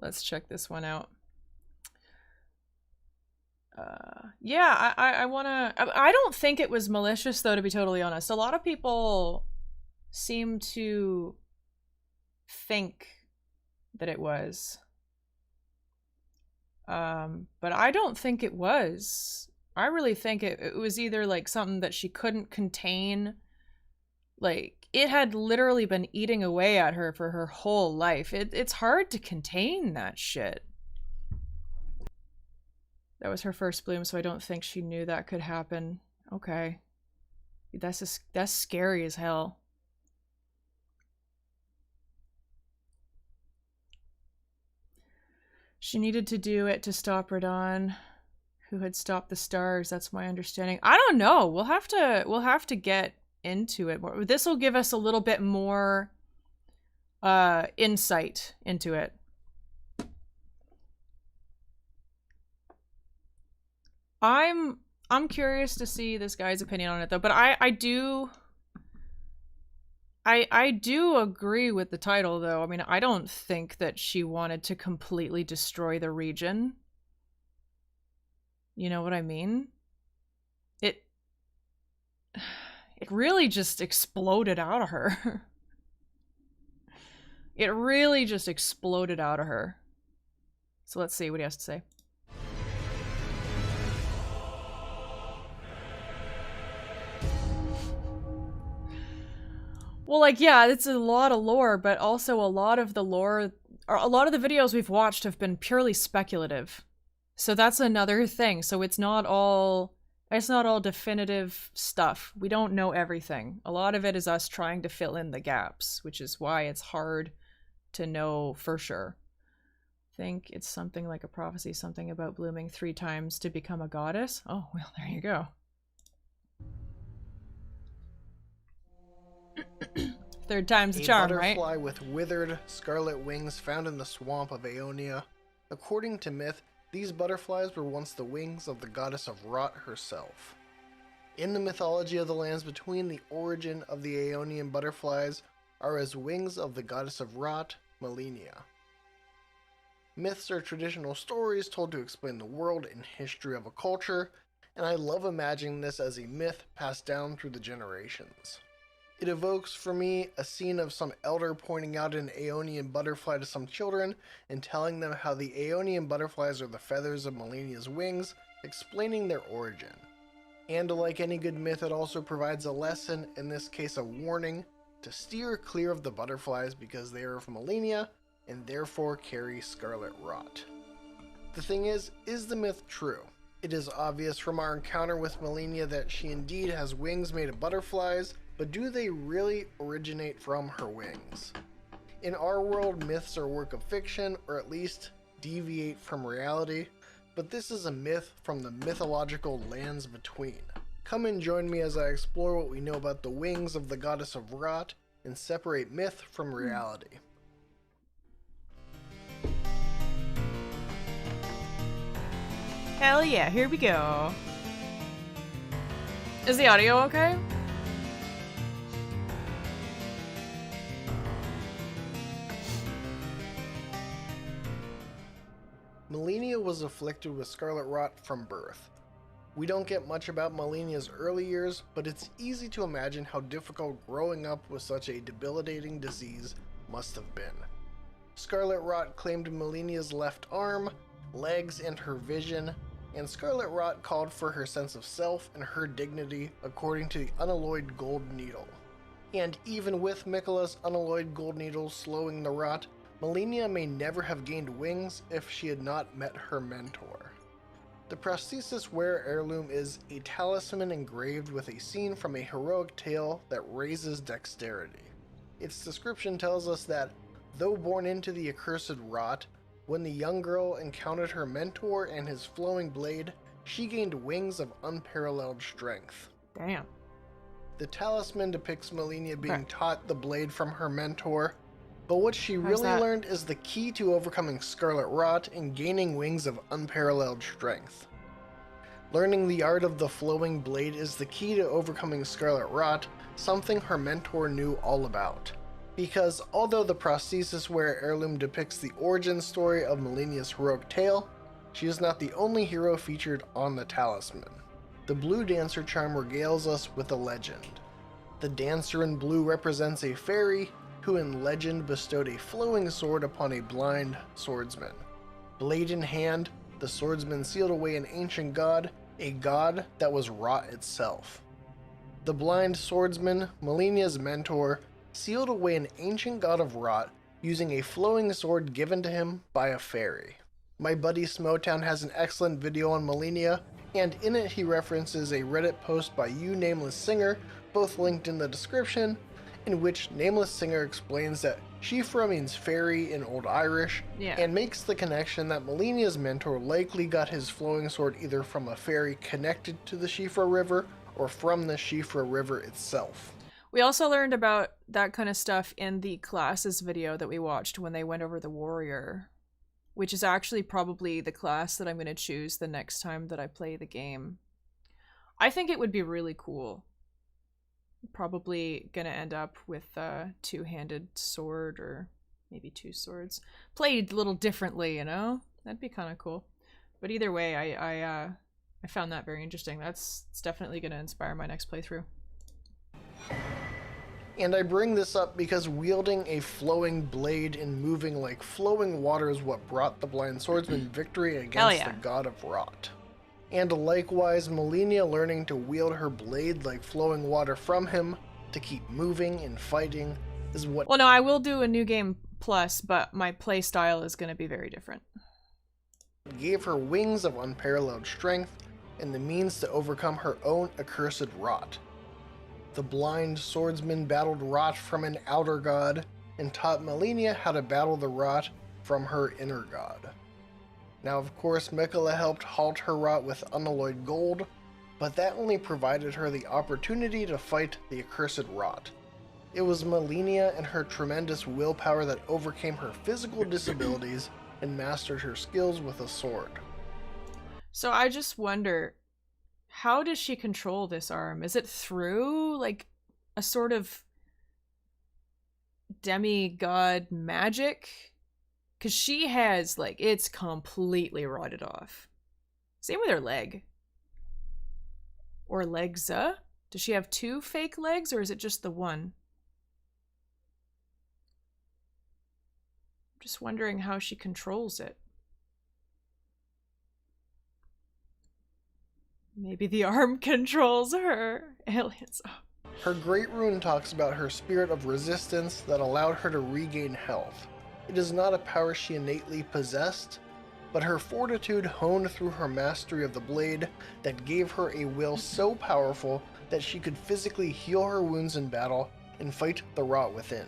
Let's check this one out. Yeah, I wanna... I don't think it was malicious, though, to be totally honest. A lot of people seem to think that it was. But I don't think it was. I really think it was either, like, something that she couldn't contain. Like, it had literally been eating away at her for her whole life. It's hard to contain that shit. That was her first bloom, so I don't think she knew that could happen. Okay. That's scary as hell. She needed to do it to stop Radon, who had stopped the stars. That's my understanding. I don't know. We'll have to get into it more. This will give us a little bit more insight into it. I'm curious to see this guy's opinion on it, though, but I do agree with the title, though. I mean, I don't think that she wanted to completely destroy the region. You know what I mean? It really just exploded out of her. It really just exploded out of her. So let's see what he has to say. Well, like, yeah, it's a lot of lore, but also a lot of the lore, or a lot of the videos we've watched have been purely speculative. So that's another thing. So it's not all definitive stuff. We don't know everything. A lot of it is us trying to fill in the gaps, which is why it's hard to know for sure. I think it's something like a prophecy, something about blooming 3 times to become a goddess. Oh, well, there you go. Third time's the charm, right? A butterfly with withered scarlet wings found in the swamp of Aeonia. According to myth, these butterflies were once the wings of the goddess of rot herself. In the mythology of the lands between, the origin of the Aeonian butterflies are as wings of the goddess of rot, Malenia. Myths are traditional stories told to explain the world and history of a culture, and I love imagining this as a myth passed down through the generations. It evokes for me a scene of some elder pointing out an Aeonian butterfly to some children and telling them how the Aeonian butterflies are the feathers of Malenia's wings, explaining their origin. And like any good myth, it also provides a lesson, in this case a warning, to steer clear of the butterflies because they are from Malenia and therefore carry scarlet rot. The thing is the myth true? It is obvious from our encounter with Malenia that she indeed has wings made of butterflies, but do they really originate from her wings? In our world, myths are a work of fiction, or at least deviate from reality, but this is a myth from the mythological lands between. Come and join me as I explore what we know about the wings of the goddess of rot and separate myth from reality. Hell yeah, here we go. Is the audio okay? Malenia was afflicted with scarlet rot from birth. We don't get much about Malenia's early years, but it's easy to imagine how difficult growing up with such a debilitating disease must have been. Scarlet rot claimed Malenia's left arm, legs, and her vision, and scarlet rot called for her sense of self and her dignity according to the unalloyed gold needle. And even with Miquella's unalloyed gold needle slowing the rot, Malenia may never have gained wings if she had not met her mentor. The prosthesis wearer heirloom is a talisman engraved with a scene from a heroic tale that raises dexterity. Its description tells us that, though born into the accursed rot, when the young girl encountered her mentor and his flowing blade, she gained wings of unparalleled strength. Damn. The talisman depicts Malenia being taught the blade from her mentor, but what she really learned is the key to overcoming scarlet rot and gaining wings of unparalleled strength. Learning the art of the flowing blade is the key to overcoming scarlet rot, something her mentor knew all about. Because although the prosthesis wearer heirloom depicts the origin story of Malenia's heroic tale, she is not the only hero featured on the talisman. The blue dancer charm regales us with a legend. The dancer in blue represents a fairy who in legend bestowed a flowing sword upon a blind swordsman. Blade in hand, the swordsman sealed away an ancient god, a god that was rot itself. The blind swordsman, Malenia's mentor, sealed away an ancient god of rot using a flowing sword given to him by a fairy. My buddy Smowtown has an excellent video on Malenia, and in it he references a Reddit post by Nameless Singer, both linked in the description, in which Nameless Singer explains that Shifra means fairy in Old Irish, and makes the connection that Malenia's mentor likely got his flowing sword either from a fairy connected to the Shifra River or from the Shifra River itself. We also learned about that kind of stuff in the classes video that we watched when they went over the warrior, which is actually probably the class that I'm going to choose the next time that I play the game. I think it would be really cool. Probably gonna end up with a two-handed sword, or maybe two swords. Played a little differently, you know? That'd be kind of cool. But either way, I found that very interesting. It's definitely gonna inspire my next playthrough. And I bring this up because wielding a flowing blade and moving like flowing water is what brought the blind swordsman victory against the god of rot. And likewise, Malenia learning to wield her blade like flowing water from him to keep moving and fighting is what— Well, no, I will do a new game plus, but my play style is going to be very different. Gave her wings of unparalleled strength and the means to overcome her own accursed rot. The blind swordsman battled rot from an outer god and taught Malenia how to battle the rot from her inner god. Now, of course, Miquella helped halt her rot with unalloyed gold, but that only provided her the opportunity to fight the accursed rot. It was Malenia and her tremendous willpower that overcame her physical disabilities and mastered her skills with a sword. So I just wonder, how does she control this arm? Is it through, like, a sort of demigod magic? Because she has, like, it's completely rotted off. Same with her leg. Or legs. Does she have two fake legs, or is it just the one? I'm just wondering how she controls it. Maybe the arm controls her. Aliens. Oh. Her Great Rune talks about her spirit of resistance that allowed her to regain health. It is not a power she innately possessed, but her fortitude honed through her mastery of the blade that gave her a will so powerful that she could physically heal her wounds in battle and fight the rot within.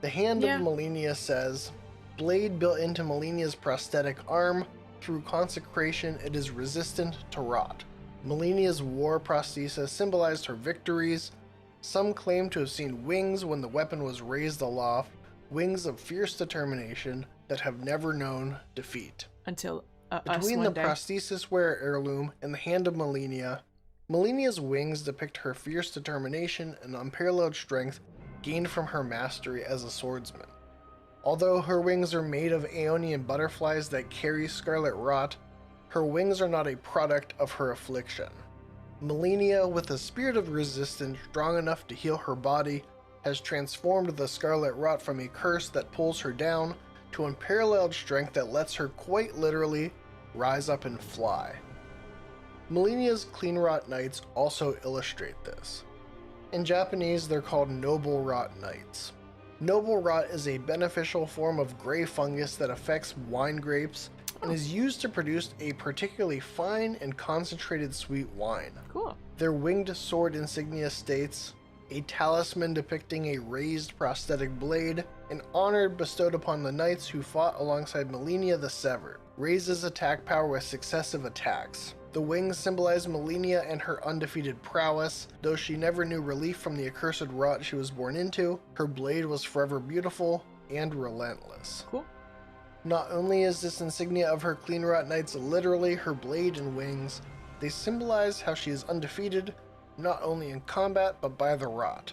The Hand of Malenia says, "Blade built into Malenia's prosthetic arm, through consecration it is resistant to rot." Malenia's war prosthesis symbolized her victories. Some claim to have seen wings when the weapon was raised aloft, wings of fierce determination that have never known defeat. Until Between the prosthesis wearer heirloom and the Hand of Malenia, Malenia's wings depict her fierce determination and unparalleled strength gained from her mastery as a swordsman. Although her wings are made of Aeonian butterflies that carry scarlet rot, her wings are not a product of her affliction. Malenia, with a spirit of resistance strong enough to heal her body, has transformed the scarlet rot from a curse that pulls her down to unparalleled strength that lets her quite literally rise up and fly. Malenia's clean rot knights also illustrate this. In Japanese, they're called noble rot knights. Noble rot is a beneficial form of gray fungus that affects wine grapes and is used to produce a particularly fine and concentrated sweet wine. Cool. Their winged sword insignia states, "A talisman depicting a raised prosthetic blade, an honor bestowed upon the knights who fought alongside Malenia the Severed. Raises attack power with successive attacks." The wings symbolize Malenia and her undefeated prowess. Though she never knew relief from the accursed rot she was born into, her blade was forever beautiful and relentless. Cool. Not only is this insignia of her clean rot knights literally her blade and wings, they symbolize how she is undefeated, not only in combat but by the rot.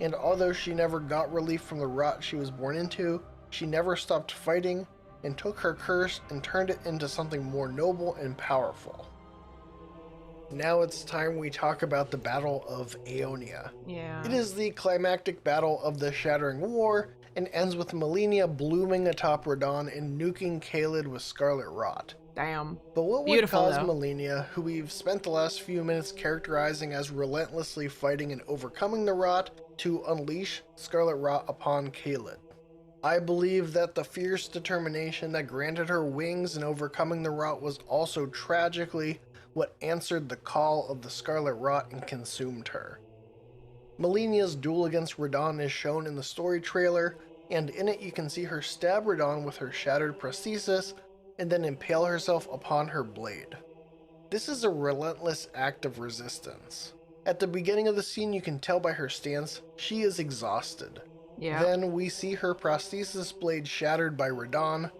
And although she never got relief from the rot she was born into, she never stopped fighting and took her curse and turned it into something more noble and powerful. Now it's time we talk about the Battle of Aeonia. Yeah. It is the climactic battle of the Shattering War and ends with Malenia blooming atop Radahn and nuking Caelid with Scarlet Rot. Damn. But what would Beautiful, cause though. Malenia, who we've spent the last few minutes characterizing as relentlessly fighting and overcoming the rot, to unleash Scarlet Rot upon Caelid? I believe that the fierce determination that granted her wings in overcoming the rot was also tragically what answered the call of the Scarlet Rot and consumed her. Malenia's duel against Radahn is shown in the story trailer, and in it you can see her stab Radahn with her shattered prosthesis and then impale herself upon her blade. This is a relentless act of resistance. At the beginning of the scene you can tell by her stance she is exhausted. Yeah. Then we see her prosthesis blade shattered by Radahn.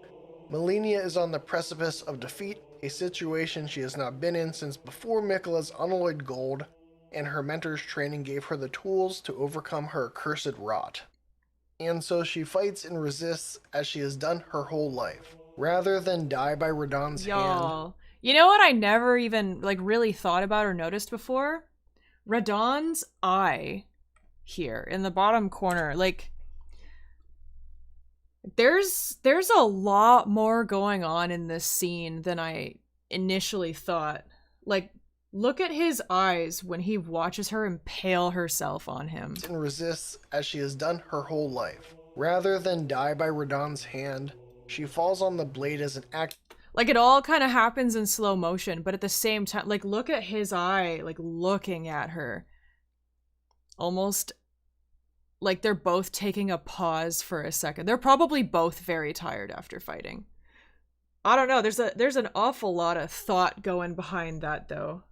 Malenia is on the precipice of defeat, a situation she has not been in since before Miquella's unalloyed gold, and her mentor's training gave her the tools to overcome her accursed rot. And so she fights and resists as she has done her whole life, rather than die by Radahn's hand. You know what I never even really thought about or noticed before? Radahn's eye here in the bottom corner, there's a lot more going on in this scene than I initially thought. Look at his eyes when he watches her impale herself on him. And resists as she has done her whole life. Rather than die by Radahn's hand, she falls on the blade as an act. It all kind of happens in slow motion, but at the same time, look at his eye, looking at her. Almost like they're both taking a pause for a second. They're probably both very tired after fighting. I don't know, there's an awful lot of thought going behind that, though.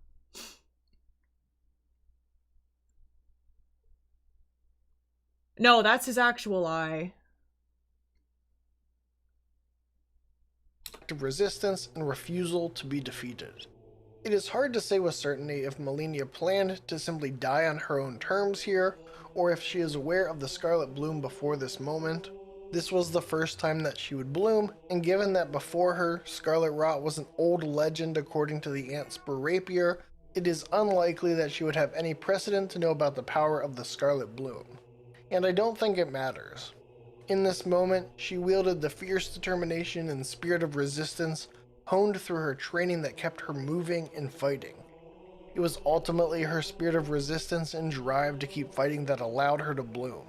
No, that's his actual eye. Of resistance and refusal to be defeated. It is hard to say with certainty if Malenia planned to simply die on her own terms here, or if she is aware of the Scarlet Bloom before this moment. This was the first time that she would bloom, and given that before her, Scarlet Rot was an old legend according to the Ant Spur Rapier, it is unlikely that she would have any precedent to know about the power of the Scarlet Bloom. And I don't think it matters. In this moment, she wielded the fierce determination and spirit of resistance honed through her training that kept her moving and fighting. It was ultimately her spirit of resistance and drive to keep fighting that allowed her to bloom.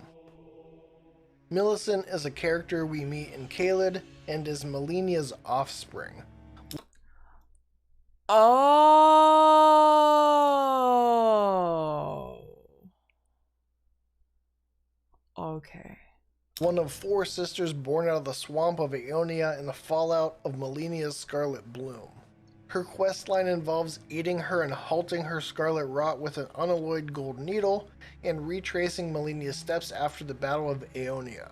Millicent is a character we meet in Caelid and is Malenia's offspring. Oh. Okay. One of 4 sisters born out of the swamp of Aeonia in the fallout of Malenia's Scarlet Bloom. Her questline involves aiding her and halting her Scarlet Rot with an unalloyed gold needle and retracing Malenia's steps after the Battle of Aeonia.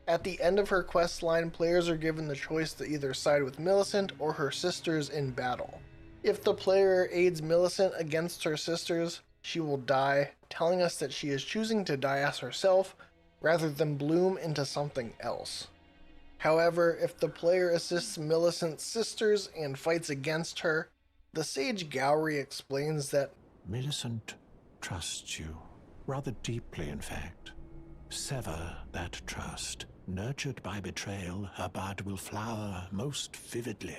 At the end of her questline, players are given the choice to either side with Millicent or her sisters in battle. If the player aids Millicent against her sisters, she will die, telling us that she is choosing to die as herself, rather than bloom into something else. However, if the player assists Millicent's sisters and fights against her, the Sage Gowry explains that Millicent trusts you, rather deeply in fact. Sever that trust. Nurtured by betrayal, her bud will flower most vividly.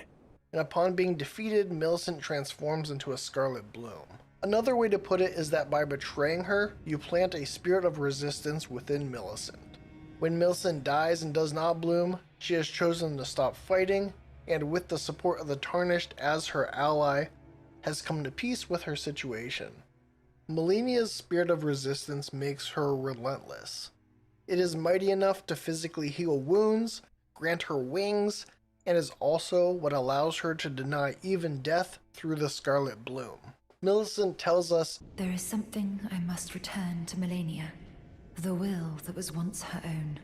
And upon being defeated, Millicent transforms into a Scarlet Bloom. Another way to put it is that by betraying her, you plant a spirit of resistance within Millicent. When Millicent dies and does not bloom, she has chosen to stop fighting, and with the support of the Tarnished as her ally, has come to peace with her situation. Malenia's spirit of resistance makes her relentless. It is mighty enough to physically heal wounds, grant her wings, and is also what allows her to deny even death through the Scarlet Bloom. Millicent tells us, "There is something I must return to Malenia. The will that was once her own.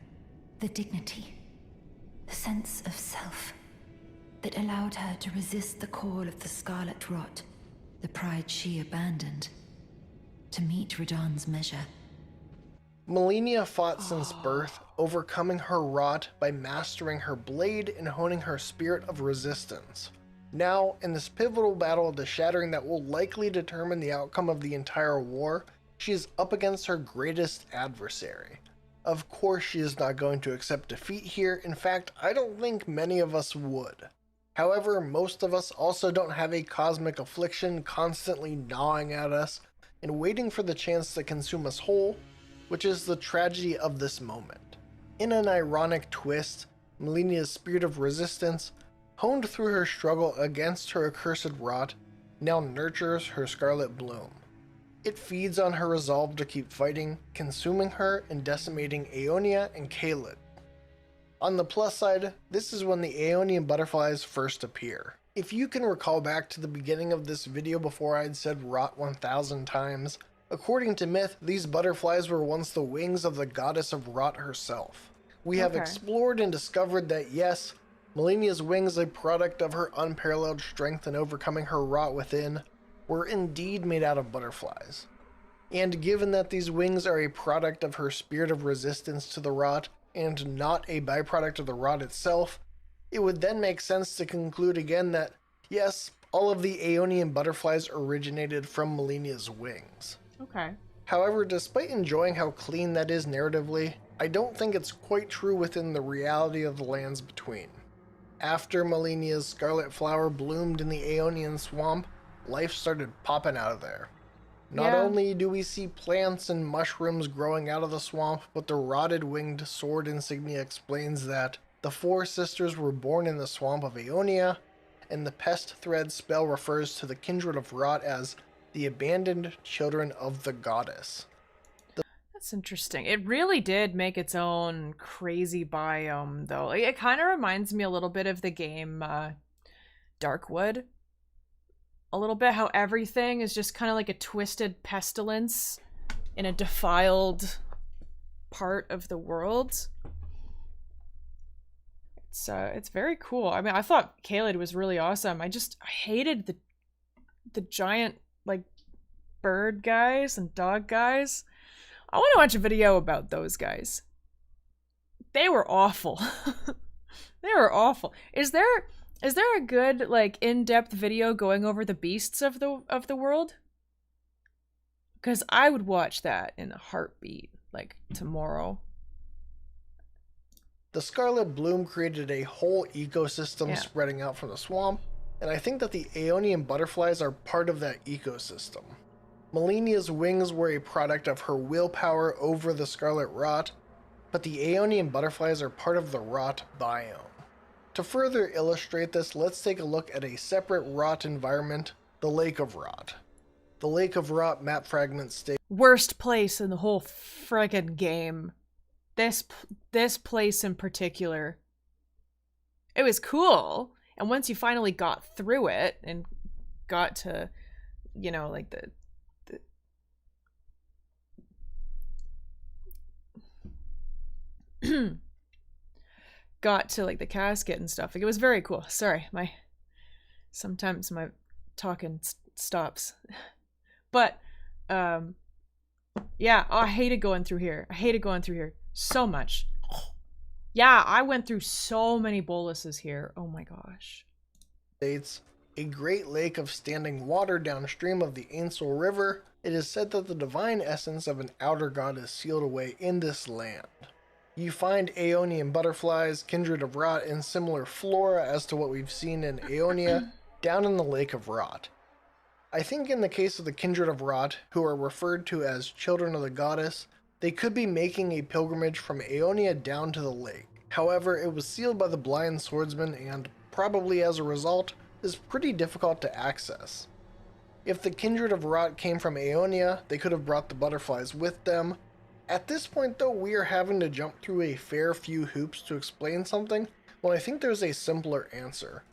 The dignity. The sense of self. That allowed her to resist the call of the Scarlet Rot. The pride she abandoned. To meet Radahn's measure." Malenia fought since birth, overcoming her rot by mastering her blade and honing her spirit of resistance. Now, in this pivotal battle of the Shattering that will likely determine the outcome of the entire war, she is up against her greatest adversary. Of course she is not going to accept defeat here. In fact, I don't think many of us would. However, most of us also don't have a cosmic affliction constantly gnawing at us and waiting for the chance to consume us whole, which is the tragedy of this moment. In an ironic twist, Malenia's spirit of resistance, honed through her struggle against her accursed rot, now nurtures her scarlet bloom. It feeds on her resolve to keep fighting, consuming her and decimating Aeonia and Caelid. On the plus side, this is when the Aeonian butterflies first appear. If you can recall back to the beginning of this video before I'd said rot 1000 times, according to myth, these butterflies were once the wings of the goddess of rot herself. We have explored and discovered that yes, Malenia's wings, a product of her unparalleled strength in overcoming her rot within, were indeed made out of butterflies. And given that these wings are a product of her spirit of resistance to the rot, and not a byproduct of the rot itself, it would then make sense to conclude again that, yes, all of the Aeonian butterflies originated from Malenia's wings. Okay. However, despite enjoying how clean that is narratively, I don't think it's quite true within the reality of the lands between. After Malenia's scarlet flower bloomed in the Aeonian swamp, life started popping out of there. Not only do we see plants and mushrooms growing out of the swamp, but the rotted winged sword insignia explains that the four sisters were born in the swamp of Aeonia, and the pest thread spell refers to the kindred of rot as the abandoned children of the goddess. That's interesting. It really did make its own crazy biome, though. It kind of reminds me a little bit of the game Darkwood. A little bit how everything is just kind of like a twisted pestilence in a defiled part of the world. It's very cool. I mean, I thought Caelid was really awesome. I hated the giant like bird guys and dog guys. I want to watch a video about those guys. They were awful. They were awful. Is there a good like in-depth video going over the beasts of the world? Because I would watch that in a heartbeat, like tomorrow. The scarlet bloom created a whole ecosystem spreading out from the swamp, and I think that the Aeonian butterflies are part of that ecosystem. Malenia's wings were a product of her willpower over the scarlet rot, but the Aeonian butterflies are part of the rot biome. To further illustrate this, let's take a look at a separate rot environment, the Lake of Rot. The Lake of Rot map fragment states, worst place in the whole friggin' game. This place in particular. It was cool, and once you finally got through it and got to, you know, like the got to like the casket and stuff. Like, it was very cool. Sorry, sometimes my talking stops. But yeah, oh, I hated going through here. I hated going through here so much. Yeah, I went through so many boluses here. Oh my gosh. States a great lake of standing water downstream of the Ainsel River. It is said that the divine essence of an outer god is sealed away in this land. You find Aeonian butterflies, kindred of rot, and similar flora as to what we've seen in Aeonia down in the Lake of Rot. I think in the case of the kindred of rot, who are referred to as children of the goddess, they could be making a pilgrimage from Aeonia down to the lake. However, it was sealed by the blind swordsman and, probably as a result, is pretty difficult to access. If the kindred of rot came from Aeonia, they could have brought the butterflies with them. At this point though, we are having to jump through a fair few hoops to explain something, when I think there's a simpler answer.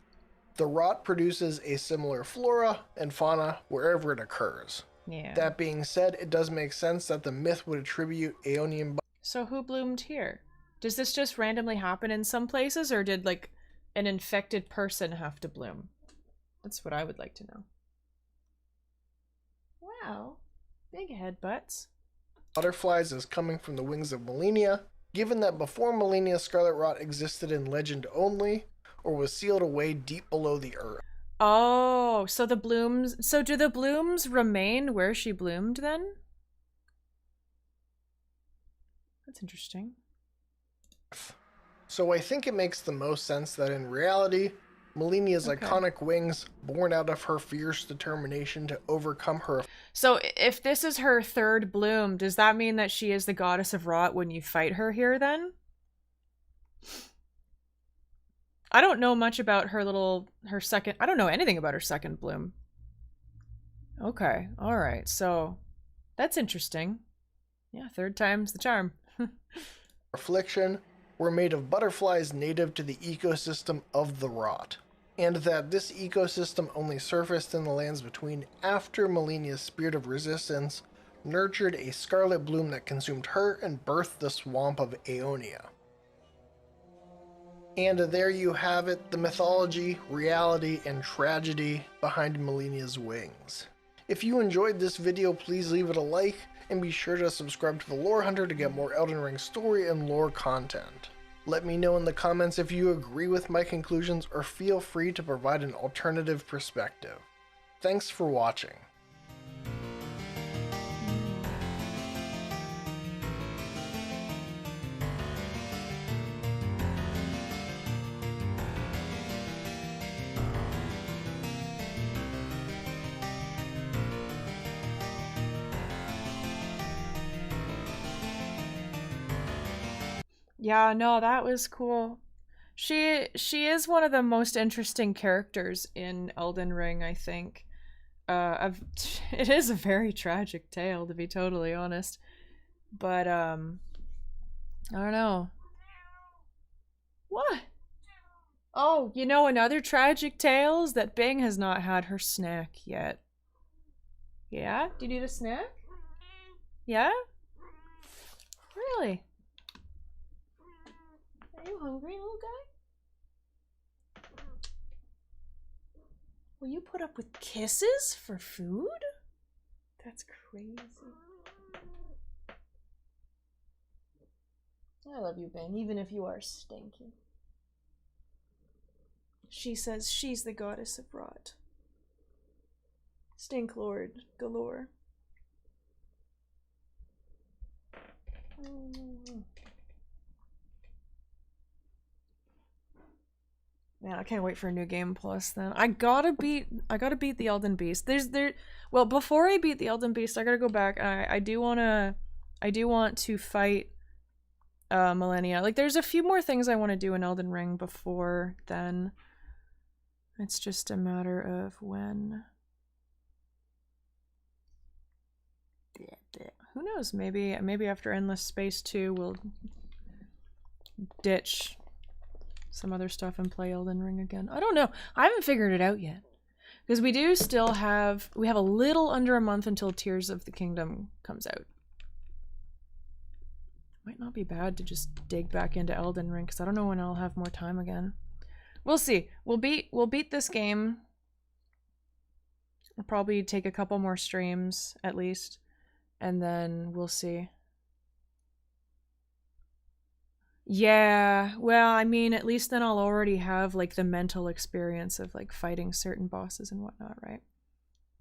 The rot produces a similar flora and fauna wherever it occurs. Yeah. That being said, it does make sense that the myth would attribute Aeonian. So who bloomed here? Does this just randomly happen in some places, or did like an infected person have to bloom? That's what I would like to know. Wow. Big head butts. butterflies as coming from the wings of Malenia, given that before Malenia, scarlet rot existed in legend only, or was sealed away deep below the earth. Oh, so the blooms... So do the blooms remain where she bloomed then? That's interesting. So I think it makes the most sense that in reality, Malenia's iconic wings, born out of her fierce determination to overcome her... So if this is her third bloom, does that mean that she is the goddess of rot when you fight her here then? I don't know much about her second... I don't know anything about her second bloom. Okay, alright, so that's interesting. Yeah, third time's the charm. Affliction were made of butterflies native to the ecosystem of the rot, and that this ecosystem only surfaced in the lands between after Malenia's spirit of resistance nurtured a scarlet bloom that consumed her and birthed the swamp of Aeonia. And there you have it, the mythology, reality, and tragedy behind Malenia's wings. If you enjoyed this video, please leave it a like, and be sure to subscribe to the Lore Hunter to get more Elden Ring story and lore content. Let me know in the comments if you agree with my conclusions, or feel free to provide an alternative perspective. Thanks for watching. Yeah, no, that was cool. She is one of the most interesting characters in Elden Ring, I think. It is a very tragic tale, to be totally honest. But I don't know. What? Oh, you know, another tragic tale is that Bing has not had her snack yet. Yeah? Do you need a snack? Yeah? Really? Are you hungry, little guy? Will you put up with kisses for food? That's crazy. I love you, Bang, even if you are stinky. She says she's the goddess of rot. Stink Lord galore. Man, I can't wait for a new game plus then. I gotta beat the Elden Beast. Well, before I beat the Elden Beast, I gotta go back. I do want to fight Malenia. Like, there's a few more things I want to do in Elden Ring before then. It's just a matter of when. Who knows? Maybe after Endless Space 2 we'll ditch some other stuff and play Elden Ring again. I don't know. I haven't figured it out yet. Because we have a little under a month until Tears of the Kingdom comes out. Might not be bad to just dig back into Elden Ring, because I don't know when I'll have more time again. We'll see. We'll beat this game. I'll probably take a couple more streams at least, and then we'll see. Yeah, well, I mean, at least then I'll already have like the mental experience of like fighting certain bosses and whatnot, right?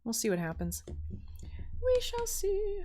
We'll see what happens. We shall see.